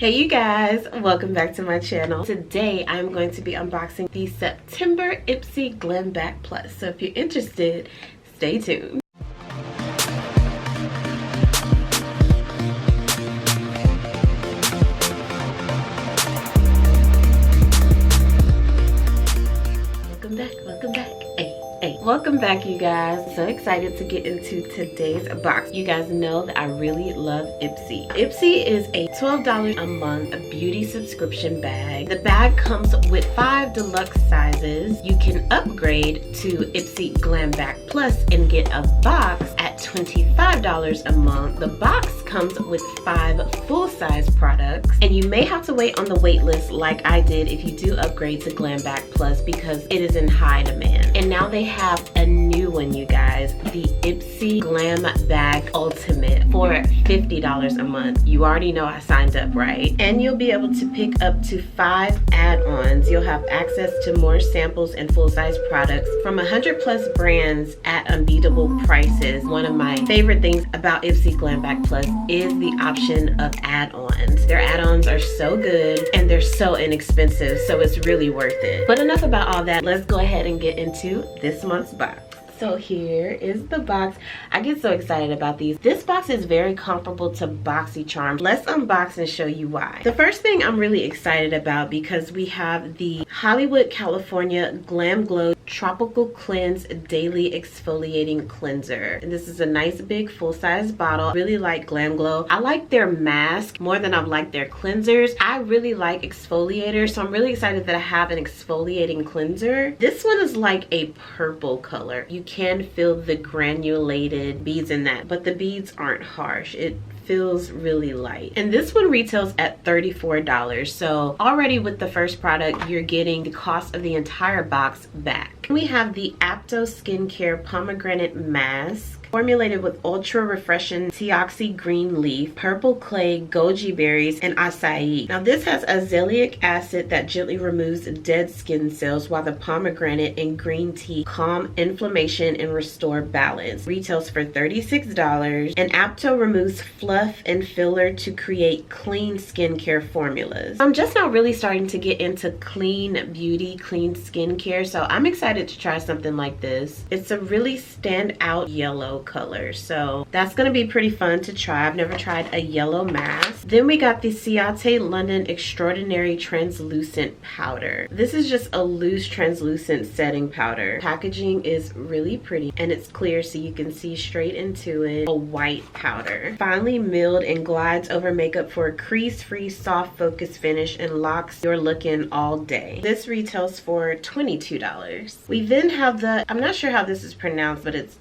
Hey you guys, welcome back to my channel. Today I'm going to be unboxing the September Ipsy Glambag Plus. So if you're interested, stay tuned. Welcome back. Hey, welcome back you guys. So excited to get into today's box. You guys know that I really love Ipsy. Ipsy is a $12 a month beauty subscription bag. The bag comes with 5 deluxe sizes. You can upgrade to Ipsy Glambag Plus and get a box at $25 a month. The box comes with 5 full-size products, and you may have to wait on the wait list like I did if you do upgrade to Glambag Plus because it is in high demand. And now they have a new one, you guys, the Ipsy Glam Bag Ultimate for $50 a month. You already know I signed up, right? And you'll be able to pick up to 5 add-ons. You'll have access to more samples and full-size products from 100+ brands at unbeatable prices. One of my favorite things about Ipsy Glambag Plus is the option of add-ons. Their add-ons are so good and they're so inexpensive, so it's really worth it. But enough about all that. Let's go ahead and get into this month's box. So here is the box. I get so excited about these. This box is very comparable to BoxyCharm. Let's unbox and show you why. The first thing I'm really excited about because we have the Hollywood, California Glam Glow Tropical Cleanse Daily Exfoliating Cleanser. And this is a nice big full-size bottle. Really like Glam Glow. I like their mask more than I like their cleansers. I really like exfoliators, so I'm really excited that I have an exfoliating cleanser. This one is like a purple color. You can feel the granulated beads in that, but the beads aren't harsh. It feels really light. And this one retails at $34. So already with the first product, you're getting the cost of the entire box back. We have the Apto Skincare Pomegranate Mask, formulated with ultra refreshing Teoxy green leaf, purple clay, goji berries, and acai. Now this has azelaic acid that gently removes dead skin cells, while the pomegranate and green tea calm inflammation and restore balance. Retails for $36. And Apto removes fluff and filler to create clean skincare formulas. I'm just now really starting to get into clean beauty, clean skincare, so I'm excited to try something like this. It's a really standout yellow color, so that's gonna be pretty fun to try. I've never tried a yellow mask. Then we got the Ciate London Extraordinary Translucent Powder. This is just a loose translucent setting powder. Packaging is really pretty and it's clear so you can see straight into it. A white powder. Finely milled and glides over makeup for a crease-free soft focus finish and locks your look in all day. This retails for $22. We then have the, I'm not sure how this is pronounced, but it's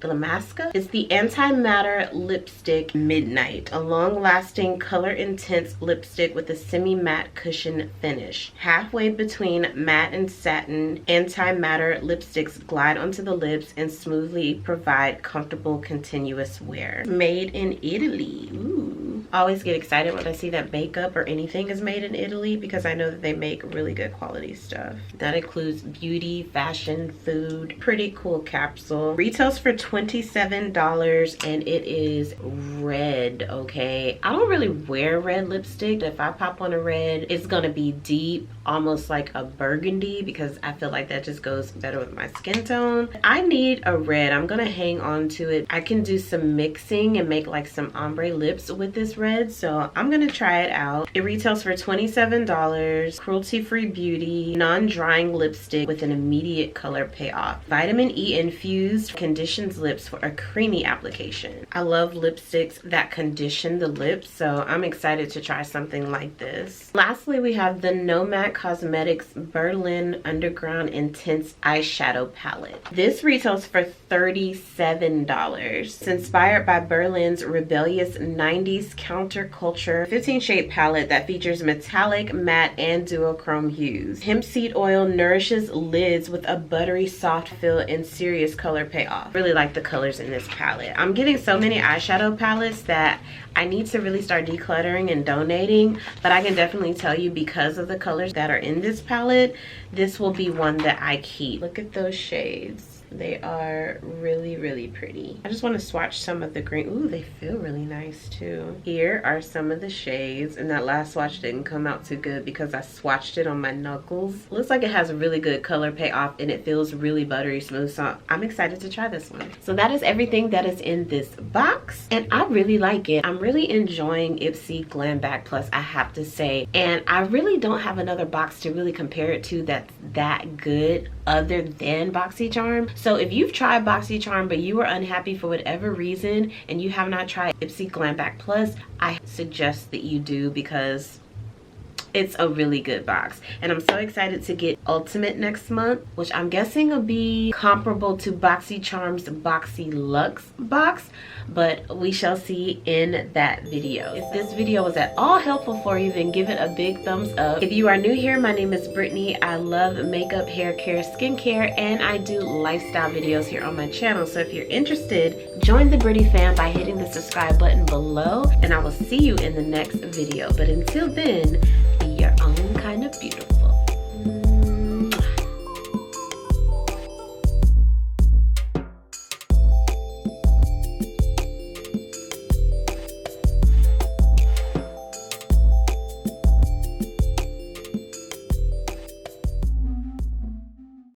Glamaska. It's the Anti-Matter Lipstick Midnight, a long-lasting, color-intense lipstick with a semi-matte cushion finish. Halfway between matte and satin, anti-matter lipsticks glide onto the lips and smoothly provide comfortable, continuous wear. Made in Italy. Ooh. I always get excited when I see that makeup or anything is made in Italy because I know that they make really good quality stuff. That includes beauty, fashion, food. Pretty cool capsule. Retails for $27 and it is red, okay? I don't really wear red lipstick. If I pop on a red, it's gonna be deep, almost like a burgundy, because I feel like that just goes better with my skin tone. I need a red. I'm gonna hang on to it. I can do some mixing and make like some ombre lips with this red, so I'm gonna try it out. It retails for $27. Cruelty-free beauty, non-drying lipstick with an immediate color payoff. Vitamin E infused, conditions lips for a creamy application. I love lipsticks that condition the lips, so I'm excited to try something like this. Lastly, we have the Nomad Cosmetics Berlin Underground Intense Eyeshadow Palette. This retails for $37. It's inspired by Berlin's rebellious 90s counterculture 15 shade palette that features metallic, matte, and duochrome hues. Hemp seed oil nourishes lids with a buttery soft feel and serious color payoff. Really like the colors in this palette. I'm getting so many eyeshadow palettes that I need to really start decluttering and donating, but I can definitely tell you because of the colors that are in this palette, this will be one that I keep. Look at those shades. They are really, really pretty. I just want to swatch some of the green. Ooh, they feel really nice too. Here are some of the shades, and that last swatch didn't come out too good because I swatched it on my knuckles. Looks like it has a really good color payoff, and it feels really buttery smooth, so I'm excited to try this one. So that is everything that is in this box, and I really like it. I'm really enjoying Ipsy Glam Bag Plus, I have to say, and I really don't have another box to really compare it to that's that good other than BoxyCharm. So if you've tried BoxyCharm but you were unhappy for whatever reason and you have not tried Ipsy Glam Bag Plus, I suggest that you do, because it's a really good box. And I'm so excited to get Ultimate next month, which I'm guessing will be comparable to BoxyCharm's Boxyluxe box, but we shall see in that video. If this video was at all helpful for you, then give it a big thumbs up. If you are new here, my name is Brittany. I love makeup, hair care, skincare, and I do lifestyle videos here on my channel. So if you're interested, join the Brittany fam by hitting the subscribe button below, and I will see you in the next video. But until then, be your own kind of beautiful.